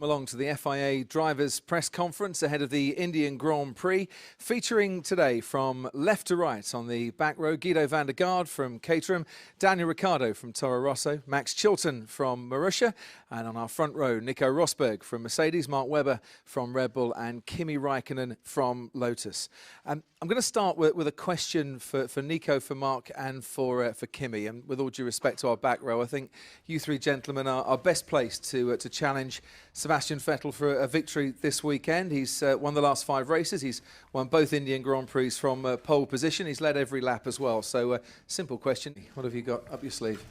Along to the FIA drivers' press conference ahead of the Indian Grand Prix, featuring today from left to right on the back row, Guido van der Garde from Caterham, Daniel Ricciardo from Toro Rosso, Max Chilton from Marussia, and on our front row, Nico Rosberg from Mercedes, Mark Webber from Red Bull, and Kimi Raikkonen from Lotus. I'm going to start with a question for Nico, for Mark, and for Kimi. And with all due respect to our back row, I think you three gentlemen are best placed to challenge Sebastian Vettel for a victory this weekend. He's won the last 5 races. He's won both Indian Grand Prix from pole position. He's led every lap as well. So, simple question. What have you got up your sleeve?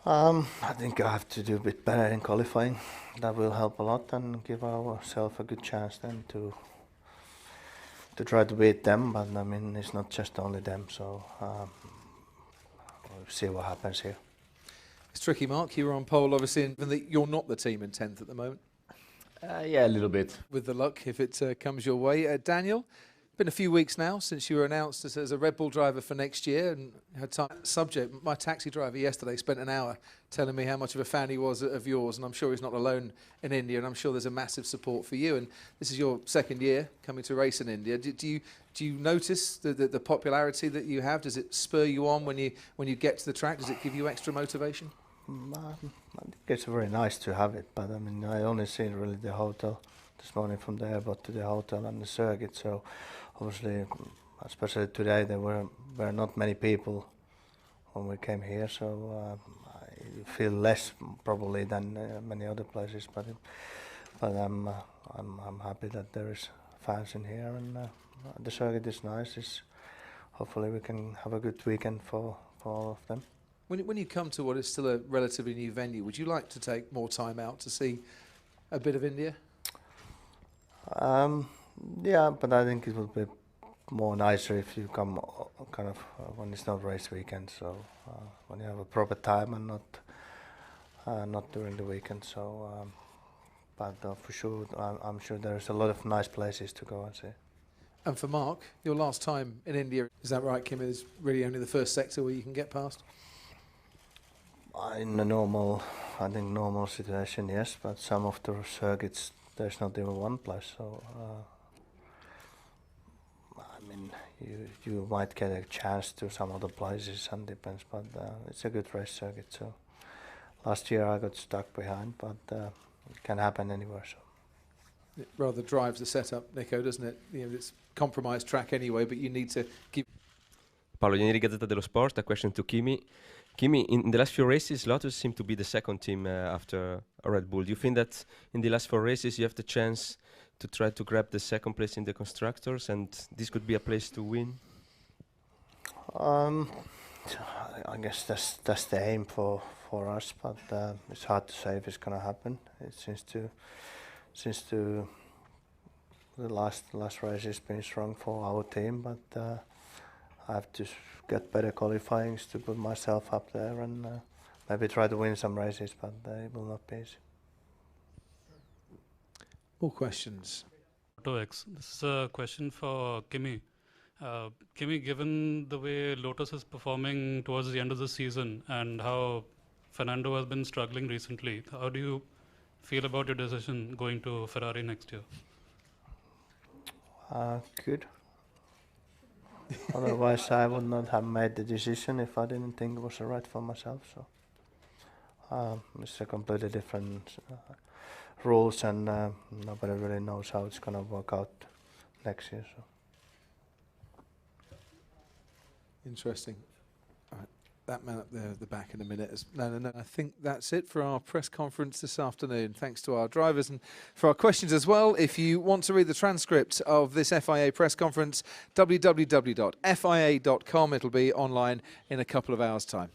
I think I have to do a bit better in qualifying. That will help a lot and give ourselves a good chance then to try to beat them. But I mean, it's not just only them. So we'll see what happens here. It's tricky, Mark. You were on pole, obviously, and that you're not the team in 10th at the moment. Yeah, a little bit. With the luck, if it comes your way. Daniel, been a few weeks now since you were announced as a Red Bull driver for next year, and had time. Subject, my taxi driver yesterday spent an hour telling me how much of a fan he was of yours, and I'm sure he's not alone in India, and I'm sure there's a massive support for you. And this is your 2nd year coming to race in India. Do you notice the popularity that you have? Does it spur you on when you get to the track? Does it give you extra motivation? I think it's very nice to have it, but I mean, I only seen really the hotel this morning from the airport to the hotel and the circuit. So obviously, especially today, there were not many people when we came here. So I feel less probably than many other places, but I'm happy that there is fans in here, and the circuit is nice. Hopefully we can have a good weekend for all of them. When you come to what is still a relatively new venue, would you like to take more time out to see a bit of India? Yeah, but I think it would be more nicer if you come kind of when it's not race weekend. So when you have a proper time and not during the weekend. So, but for sure, I'm sure there's a lot of nice places to go and see. And for Mark, your last time in India, is that right, Kim? Is really only the first sector where you can get past? In a normal situation, yes, but some of the circuits there's not even one place. So I mean, you might get a chance to some other places, and depends. But it's a good race circuit. So last year I got stuck behind, but it can happen anywhere. So it rather drives the setup, Nico, doesn't it? You know, it's compromised track anyway, but you need to keep. Paolo Ianieri, Gazzetta dello Sport. A question to Kimi. Kimi, in the last few races, Lotus seemed to be the 2nd team after Red Bull. Do you think that in the last 4 races you have the chance to try to grab the 2nd place in the constructors, and this could be a place to win? I guess that's the aim for us, but it's hard to say if it's gonna happen. It seems to the last race has been strong for our team, but I have to get better qualifying to put myself up there and maybe try to win some races, but it will not be easy. More questions. This is a question for Kimi. Kimi, given the way Lotus is performing towards the end of the season and how Fernando has been struggling recently, how do you feel about your decision going to Ferrari next year? Good. Otherwise, I would not have made the decision if I didn't think it was right for myself. So it's a completely different rules, and nobody really knows how it's going to work out next year. So interesting. All right. That man up there at the back in a minute. No. I think that's it for our press conference this afternoon. Thanks to our drivers and for our questions as well. If you want to read the transcript of this FIA press conference, www.fia.com. It'll be online in a couple of hours' time.